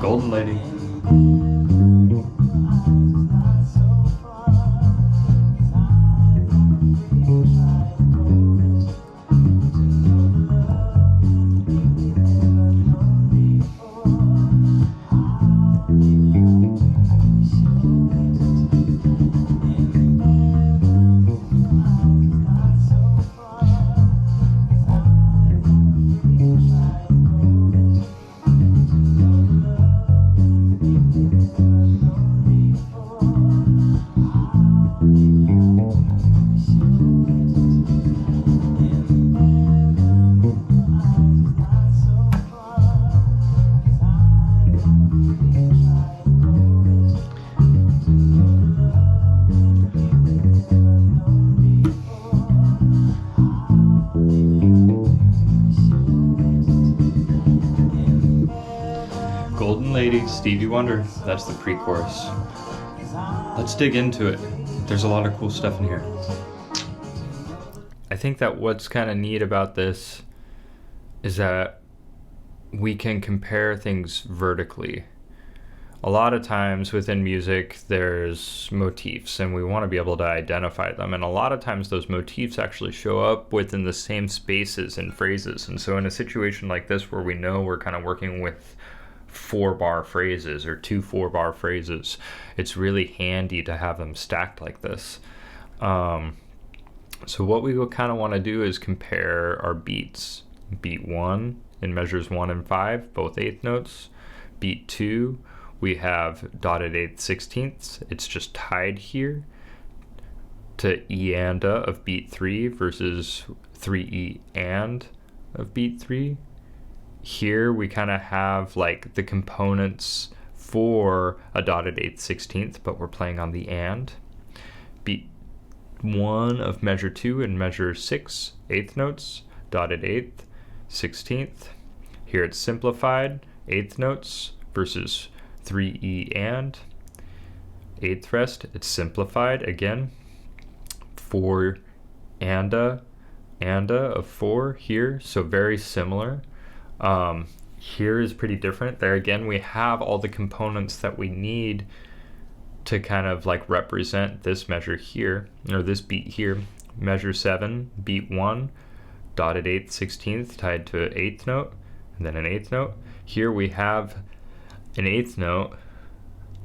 Golden Lady. Golden Lady, Stevie Wonder. That's the pre-chorus. Let's dig into it. There's a lot of cool stuff in here. I think that what's kind of neat about this is that we can compare things vertically. A lot of times within music, there's motifs, and we want to be able to identify them. And a lot of times those motifs actually show up within the same spaces and phrases. And so in a situation like this, where we know we're kind of working with 4-bar phrases or 2 4-bar phrases, it's really handy to have them stacked like this. So what we will kind of want to do is compare our beats. Beat 1 in measures 1 and 5, both eighth notes. Beat 2, we have dotted 8th 16ths. It's just tied here to E and A of beat 3 versus 3 E and of beat 3. Here we kind of have like the components for a dotted 8th 16th, but we're playing on the and. Beat 1 of measure 2 and measure 6, eighth notes, dotted 8th 16th. Here it's simplified, eighth notes versus 3 E and. Eighth rest, it's simplified again. 4 and A of 4 here, so very similar. Here is pretty different. There again, we have all the components that we need to kind of like represent this measure here, or this beat here. Measure 7, beat 1, dotted 8th 16th tied to an eighth note, and then an eighth note. Here we have an eighth note,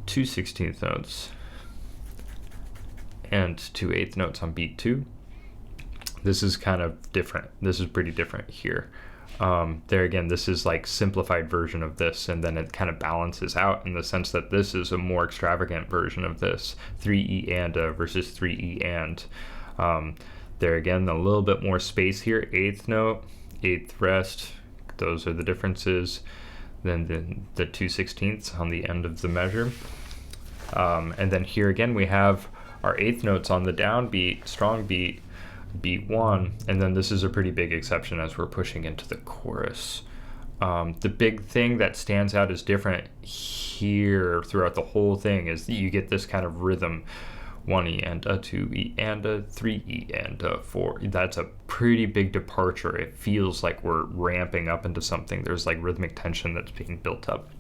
2 16th notes, and 2 eighth notes on beat 2. This is kind of different. This is pretty different here. There again, this is like simplified version of this, and then it kind of balances out in the sense that this is a more extravagant version of this, 3 E and A versus 3 E and. There again, a little bit more space here, eighth note, eighth rest, those are the differences. Then the 2 16ths on the end of the measure. And then here again, we have our eighth notes on the downbeat, strong beat, beat 1, and then this is a pretty big exception as we're pushing into the chorus. The big thing that stands out as different here throughout the whole thing is that you get this kind of rhythm. 1 E and A, 2 E and A, 3 E and A, 4. That's a pretty big departure. It feels like we're ramping up into something. There's like rhythmic tension that's being built up.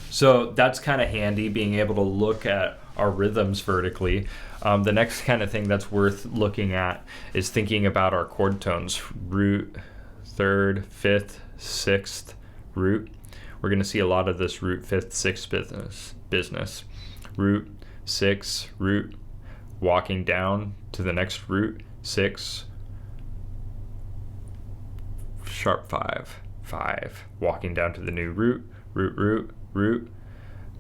So that's kind of handy, being able to look at our rhythms vertically. The next kind of thing that's worth looking at is thinking about our chord tones. Root, 3rd, 5th, 6th, root. We're going to see a lot of this root, 5th, 6th business. Root, 6, root, walking down to the next root, 6, sharp 5, 5, walking down to the new root, root,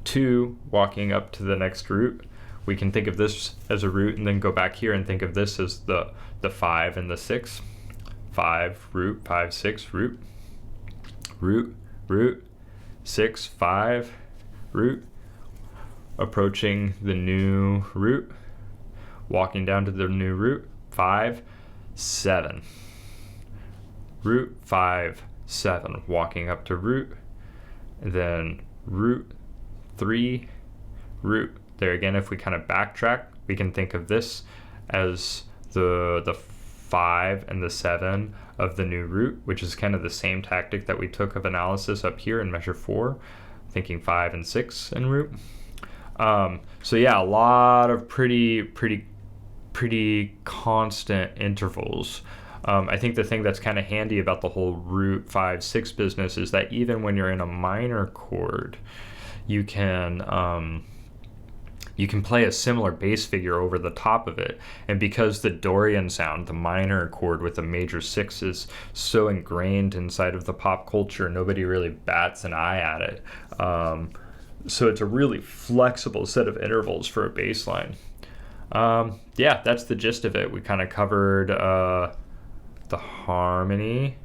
2, walking up to the next root. We can think of this as a root and then go back here and think of this as the 5 and the 6. 5, root, 5, 6, root, 6, 5, root, approaching the new root, walking down to the new root, 5, 7, root, 5, 7, walking up to root, and then root, 3, root. There again, if we kind of backtrack, we can think of this as the 5 and the 7 of the new root, which is kind of the same tactic that we took of analysis up here in measure 4, thinking 5 and 6 in root. So yeah, a lot of pretty constant intervals. I think the thing that's kind of handy about the whole root 5-6 business is that even when you're in a minor chord, you can play a similar bass figure over the top of it. And because the Dorian sound, the minor chord with a major 6, is so ingrained inside of the pop culture, nobody really bats an eye at it. So it's a really flexible set of intervals for a bass line. Yeah, that's the gist of it. We kind of covered the harmony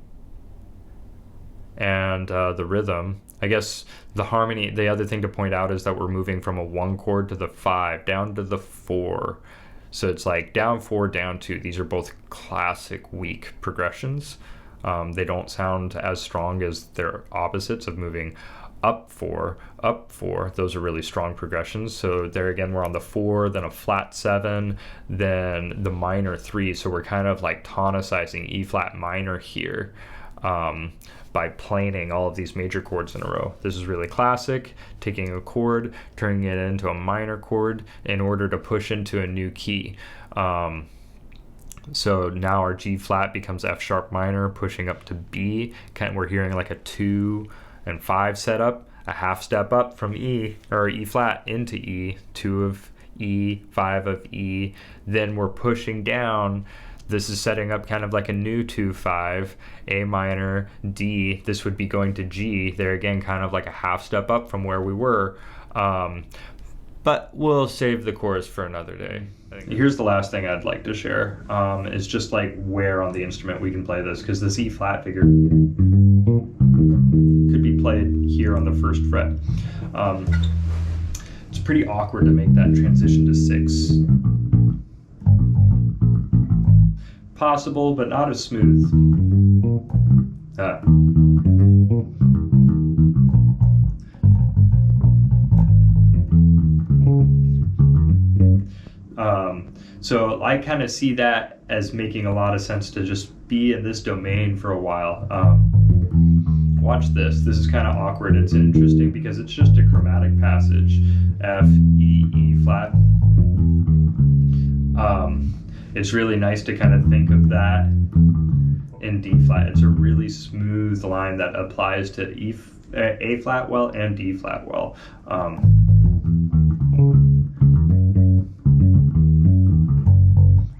and the rhythm. I guess the harmony, the other thing to point out is that we're moving from a 1 chord to the 5 down to the 4. So it's like down 4, down 2. These are both classic weak progressions. They don't sound as strong as their opposites of moving up 4, up 4. Those are really strong progressions. So there again, we're on the 4, then a flat 7, then the minor 3. So we're kind of like tonicizing E flat minor here by planing all of these major chords in a row. This is really classic, taking a chord, turning it into a minor chord in order to push into a new key. So now our G flat becomes F sharp minor, pushing up to B. We're hearing like a 2 and 5 setup, a half step up from E, or E flat into E, 2 of E, 5 of E. Then we're pushing down. This is setting up kind of like a new 2-5, A minor, D. This would be going to G. There again, kind of like a half step up from where we were. But we'll save the chorus for another day. Here's the last thing I'd like to share, is just like where on the instrument we can play this, because this E flat figure could be played here on the 1st fret. It's pretty awkward to make that transition to 6. Possible, but not as smooth. So I kind of see that as making a lot of sense to just be in this domain for a while. Watch this. This is kind of awkward. It's interesting because it's just a chromatic passage. F, E, E flat. It's really nice to kind of think of that in D flat. It's a really smooth line that applies to A flat well and D flat well.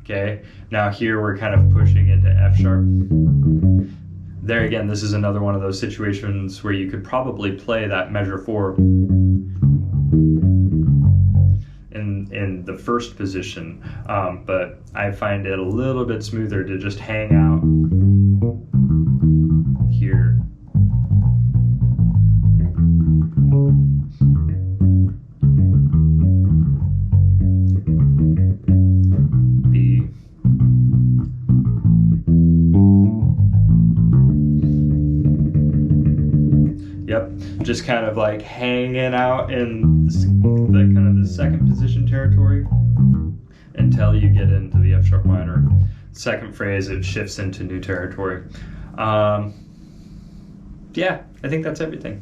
Okay, now here we're kind of pushing into F sharp. There again, this is another one of those situations where you could probably play that measure 4 in the 1st position, but I find it a little bit smoother to just hang out here. B. Yep, just kind of like hanging out in the kind of the 2nd position territory until you get into the F sharp minor. 2nd phrase, it shifts into new territory. Yeah, I think that's everything.